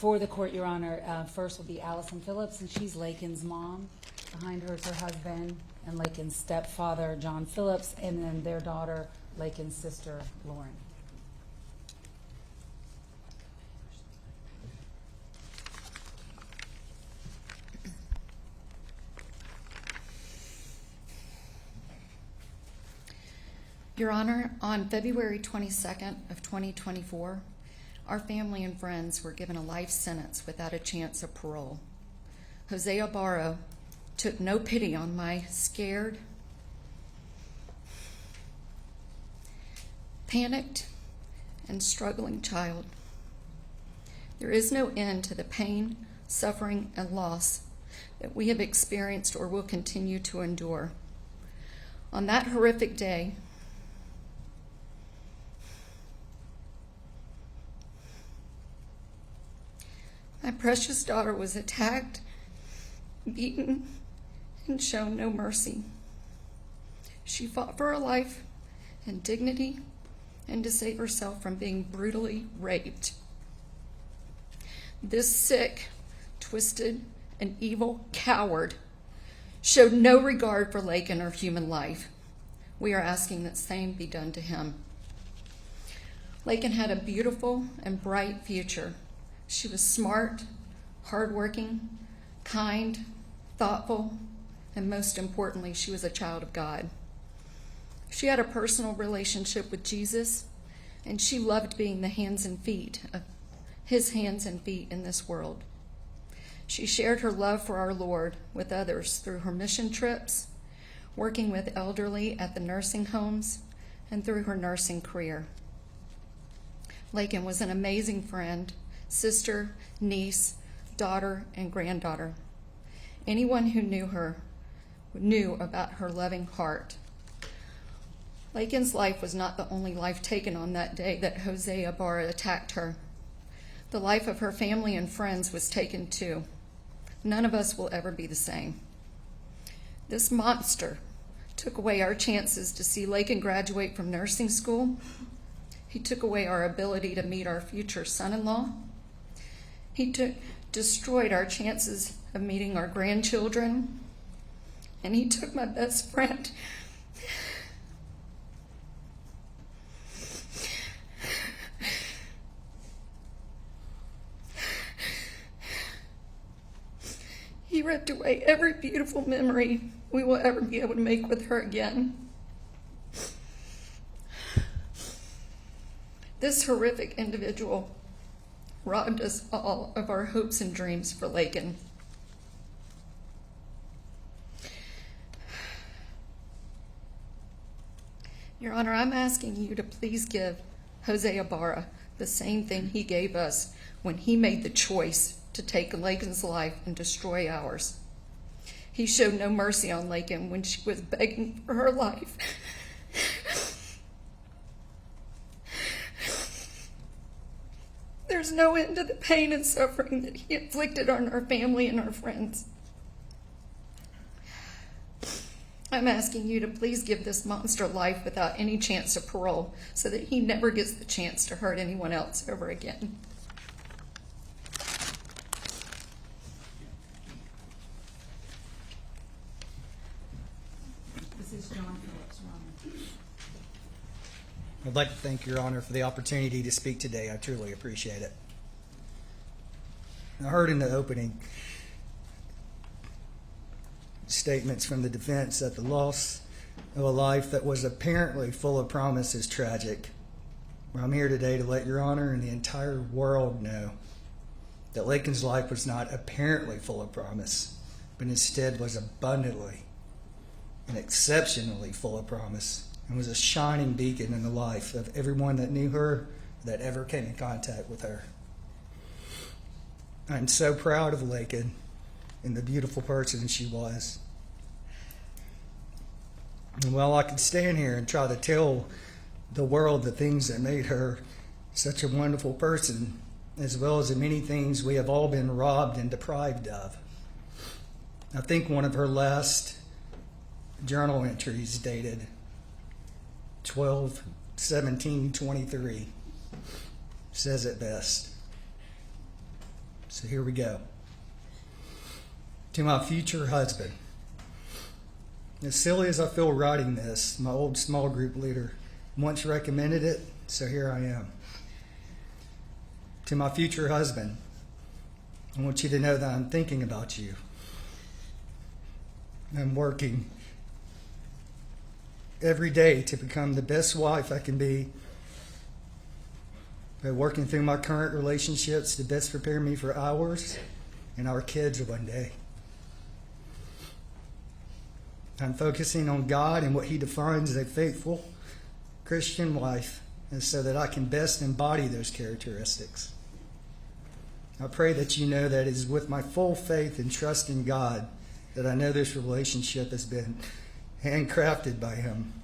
For the court, Your Honor, first will be Allison Phillips, and she's Laken's mom. Behind her is her husband and Laken's stepfather, John Phillips, and then their daughter, Laken's sister, Lauren. Your Honor, on February 22nd of 2024, our family and friends were given a life sentence without a chance of parole. Jose Ibarra took no pity on my scared, panicked, and struggling child. There is no end to the pain, suffering, and loss that we have experienced or will continue to endure. On that horrific day, my precious daughter was attacked, beaten, and shown no mercy. She fought for her life and dignity and to save herself from being brutally raped. This sick, twisted, and evil coward showed no regard for Laken or human life. We are asking that same be done to him. Laken had a beautiful and bright future. She was smart, hardworking, kind, thoughtful, and most importantly, she was a child of God. She had a personal relationship with Jesus, and she loved being the hands and feet of his hands and feet in this world. She shared her love for our Lord with others through her mission trips, working with elderly at the nursing homes, and through her nursing career. Laken was an amazing friend, sister, niece, daughter, and granddaughter. Anyone who knew her knew about her loving heart. Laken's life was not the only life taken on that day that Jose Ibarra attacked her. The life of her family and friends was taken too. None of us will ever be the same. This monster took away our chances to see Laken graduate from nursing school. He took away our ability to meet our future son-in-law. He destroyed our chances of meeting our grandchildren. And he took my best friend. He ripped away every beautiful memory we will ever be able to make with her again. This horrific individual robbed us all of our hopes and dreams for Laken. Your Honor, I'm asking you to please give Jose Ibarra the same thing he gave us when he made the choice to take Laken's life and destroy ours. He showed no mercy on Laken when she was begging for her life. There's no end to the pain and suffering that he inflicted on our family and our friends. I'm asking you to please give this monster life without any chance of parole so that he never gets the chance to hurt anyone else ever again. This is John Phillips, Your Honor. I'd like to thank Your Honor for the opportunity to speak today. I truly appreciate it. I heard in the opening statements from the defense that the loss of a life that was apparently full of promise is tragic. Well, I'm here today to let Your Honor and the entire world know that Laken's life was not apparently full of promise, but instead was abundantly and exceptionally full of promise, and was a shining beacon in the life of everyone that knew her, that ever came in contact with her. I'm so proud of Laken and the beautiful person she was. And while I could stand here and try to tell the world the things that made her such a wonderful person, as well as the many things we have all been robbed and deprived of, I think one of her last journal entries dated 12/17/23 says it best. So here we go. To my future husband. As silly as I feel writing this, my old small group leader once recommended it, so here I am. To my future husband, I want you to know that I'm thinking about you. I'm working every day to become the best wife I can be, by working through my current relationships to best prepare me for ours and our kids one day. I'm focusing on God and what He defines as a faithful Christian wife, and so that I can best embody those characteristics. I pray that you know that it is with my full faith and trust in God that I know this relationship has been handcrafted by Him.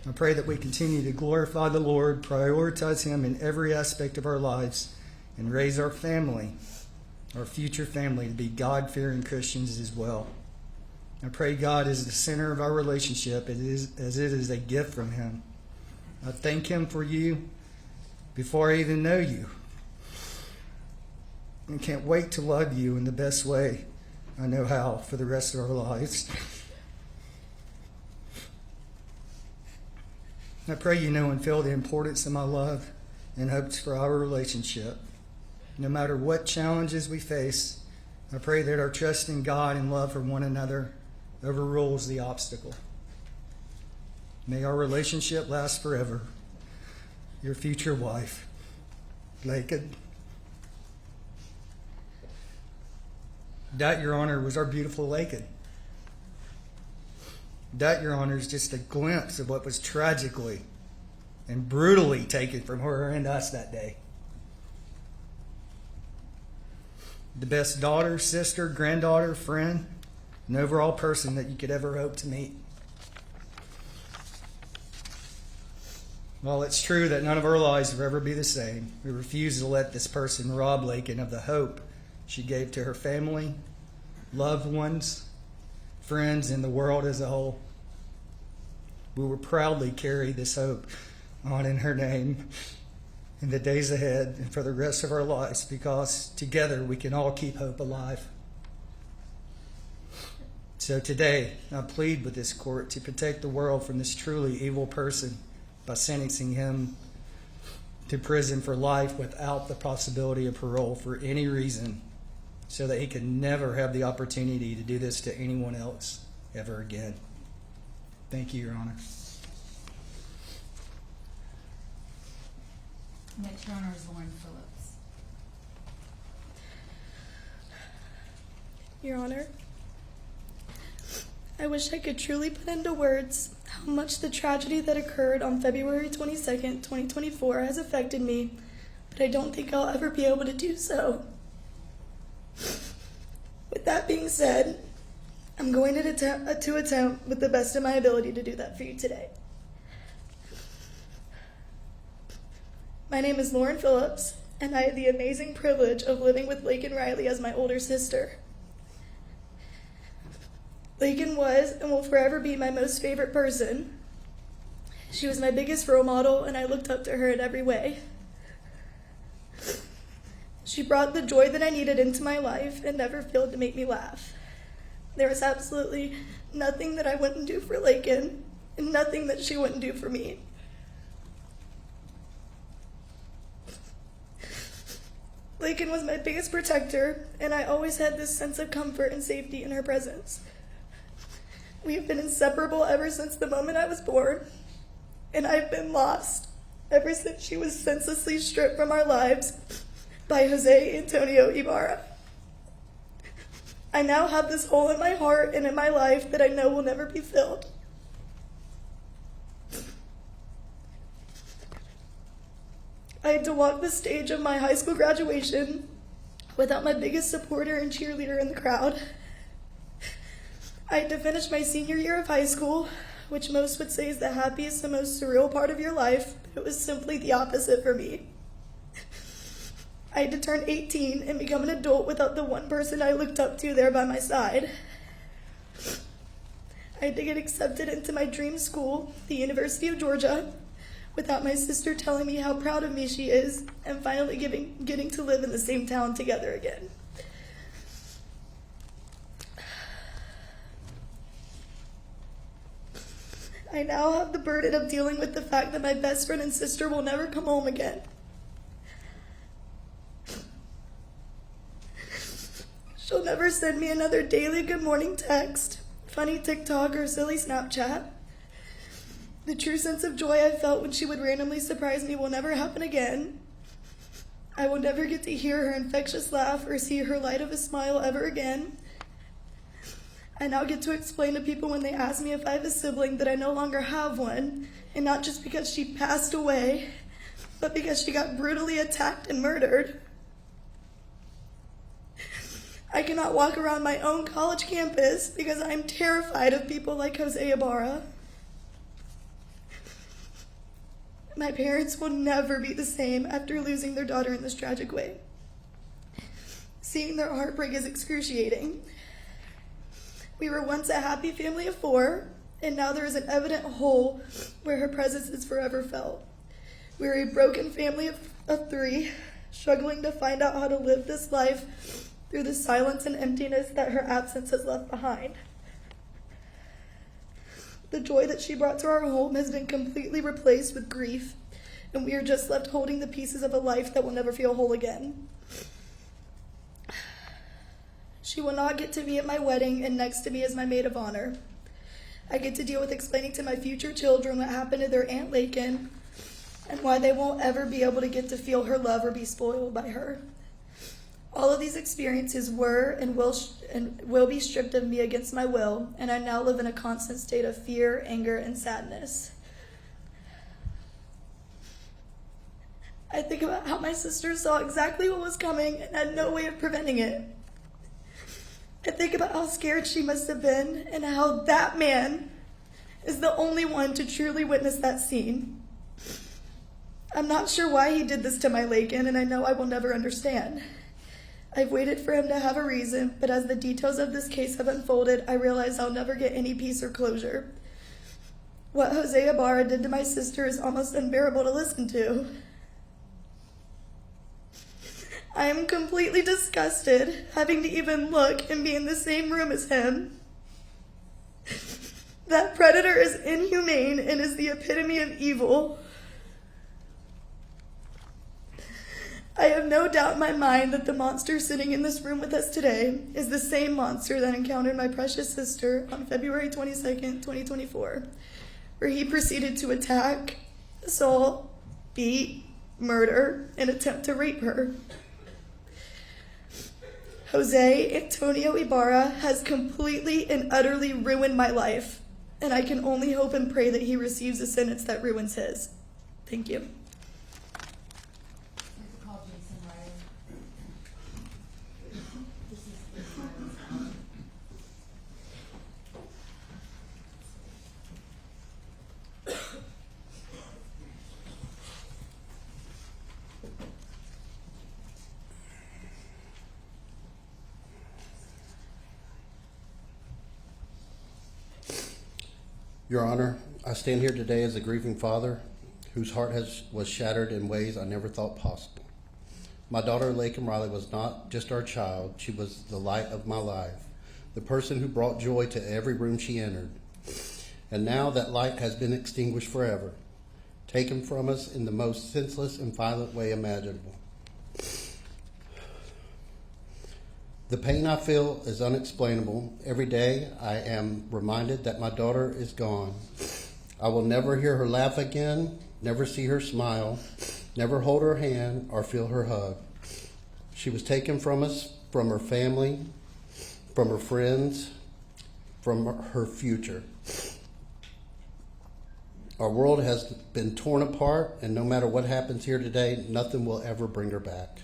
I pray that we continue to glorify the Lord, prioritize Him in every aspect of our lives, and raise our family, our future family, to be God-fearing Christians as well. I pray God is the center of our relationship as it is a gift from Him. I thank Him for you before I even know you. I can't wait to love you in the best way I know how for the rest of our lives. I pray you know and feel the importance of my love and hopes for our relationship. No matter what challenges we face, I pray that our trust in God and love for one another overrules the obstacle. May our relationship last forever. Your future wife, Laken. That, Your Honor, was our beautiful Laken. That, Your Honor, is just a glimpse of what was tragically and brutally taken from her and us that day. The best daughter, sister, granddaughter, friend, and overall person that you could ever hope to meet. While it's true that none of our lives will ever be the same, we refuse to let this person rob Laken of the hope she gave to her family, loved ones, friends, and the world as a whole. We will proudly carry this hope on in her name in the days ahead and for the rest of our lives, because together we can all keep hope alive. So today, I plead with this court to protect the world from this truly evil person by sentencing him to prison for life without the possibility of parole for any reason, so that he can never have the opportunity to do this to anyone else ever again. Thank you, Your Honor. Next, Your Honor, is Lauren Phillips. Your Honor, I wish I could truly put into words how much the tragedy that occurred on February 22nd, 2024 has affected me, but I don't think I'll ever be able to do so. With that being said, I'm going to attempt with the best of my ability to do that for you today. My name is Lauren Phillips, and I have the amazing privilege of living with Laken Riley as my older sister. Laken was and will forever be my most favorite person. She was my biggest role model, and I looked up to her in every way. She brought the joy that I needed into my life and never failed to make me laugh. There was absolutely nothing that I wouldn't do for Laken, and nothing that she wouldn't do for me. Laken was my biggest protector, and I always had this sense of comfort and safety in her presence. We have been inseparable ever since the moment I was born, and I've been lost ever since she was senselessly stripped from our lives by Jose Ibarra. I now have this hole in my heart and in my life that I know will never be filled. I had to walk the stage of my high school graduation without my biggest supporter and cheerleader in the crowd. I had to finish my senior year of high school, which most would say is the happiest and most surreal part of your life, but it was simply the opposite for me. I had to turn 18 and become an adult without the one person I looked up to there by my side. I had to get accepted into my dream school, the University of Georgia, without my sister telling me how proud of me she is and finally getting to live in the same town together again. I now have the burden of dealing with the fact that my best friend and sister will never come home again. She'll never send me another daily good morning text, funny TikTok, or silly Snapchat. The true sense of joy I felt when she would randomly surprise me will never happen again. I will never get to hear her infectious laugh or see her light of a smile ever again. I now get to explain to people when they ask me if I have a sibling that I no longer have one, and not just because she passed away, but because she got brutally attacked and murdered. I cannot walk around my own college campus because I am terrified of people like Jose Ibarra. My parents will never be the same after losing their daughter in this tragic way. Seeing their heartbreak is excruciating. We were once a happy family of 4, and now there is an evident hole where her presence is forever felt. We are a broken family of 3, struggling to find out how to live this life through the silence and emptiness that her absence has left behind. The joy that she brought to our home has been completely replaced with grief, and we are just left holding the pieces of a life that will never feel whole again. She will not get to be at my wedding and next to me as my maid of honor. I get to deal with explaining to my future children what happened to their Aunt Laken and why they won't ever be able to get to feel her love or be spoiled by her. All of these experiences were and will be stripped of me against my will, and I now live in a constant state of fear, anger, and sadness. I think about how my sister saw exactly what was coming and had no way of preventing it. I think about how scared she must have been and how that man is the only one to truly witness that scene. I'm not sure why he did this to my Laken, and I know I will never understand. I've waited for him to have a reason, but as the details of this case have unfolded, I realize I'll never get any peace or closure. What Jose Ibarra did to my sister is almost unbearable to listen to. I am completely disgusted having to even look and be in the same room as him. That predator is inhumane and is the epitome of evil. I have no doubt in my mind that the monster sitting in this room with us today is the same monster that encountered my precious sister on February 22nd, 2024, where he proceeded to attack, assault, beat, murder, and attempt to rape her. Jose Antonio Ibarra has completely and utterly ruined my life, and I can only hope and pray that he receives a sentence that ruins his. Thank you. Your Honor, I stand here today as a grieving father whose heart was shattered in ways I never thought possible. My daughter, Laken Riley, was not just our child. She was the light of my life, the person who brought joy to every room she entered. And now that light has been extinguished forever, taken from us in the most senseless and violent way imaginable. The pain I feel is unexplainable. Every day I am reminded that my daughter is gone. I will never hear her laugh again, never see her smile, never hold her hand or feel her hug. She was taken from us, from her family, from her friends, from her future. Our world has been torn apart, and no matter what happens here today, nothing will ever bring her back.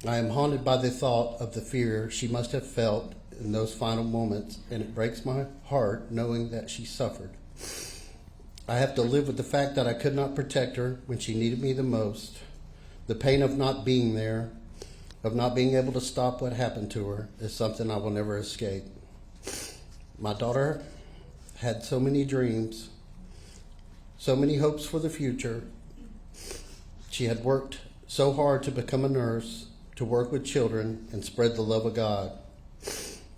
I am haunted by the thought of the fear she must have felt in those final moments, and it breaks my heart knowing that she suffered. I have to live with the fact that I could not protect her when she needed me the most. The pain of not being there, of not being able to stop what happened to her, is something I will never escape. My daughter had so many dreams, so many hopes for the future. She had worked so hard to become a nurse, to work with children and spread the love of God.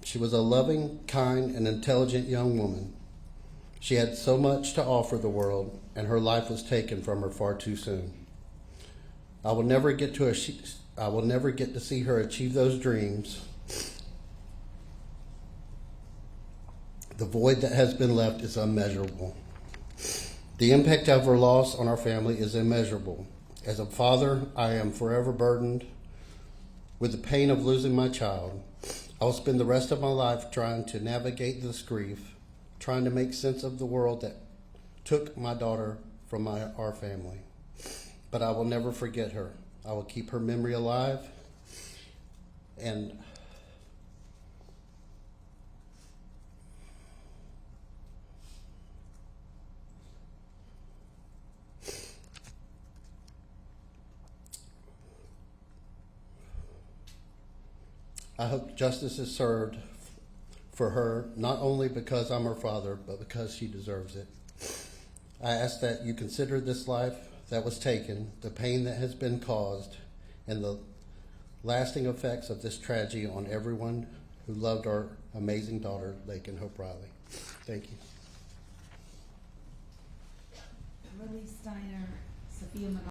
She was a loving, kind, and intelligent young woman. She had so much to offer the world, and her life was taken from her far too soon. I will never get to see her achieve those dreams. The void that has been left is unmeasurable. The impact of her loss on our family is immeasurable. As a father, I am forever burdened with the pain of losing my child. I will spend the rest of my life trying to navigate this grief, trying to make sense of the world that took my daughter from our family. But I will never forget her. I will keep her memory alive, and I hope justice is served for her, not only because I'm her father, but because she deserves it. I ask that you consider this life that was taken, the pain that has been caused, and the lasting effects of this tragedy on everyone who loved our amazing daughter, Laken Hope Riley. Thank you. Lily Steiner, Sophia McGon.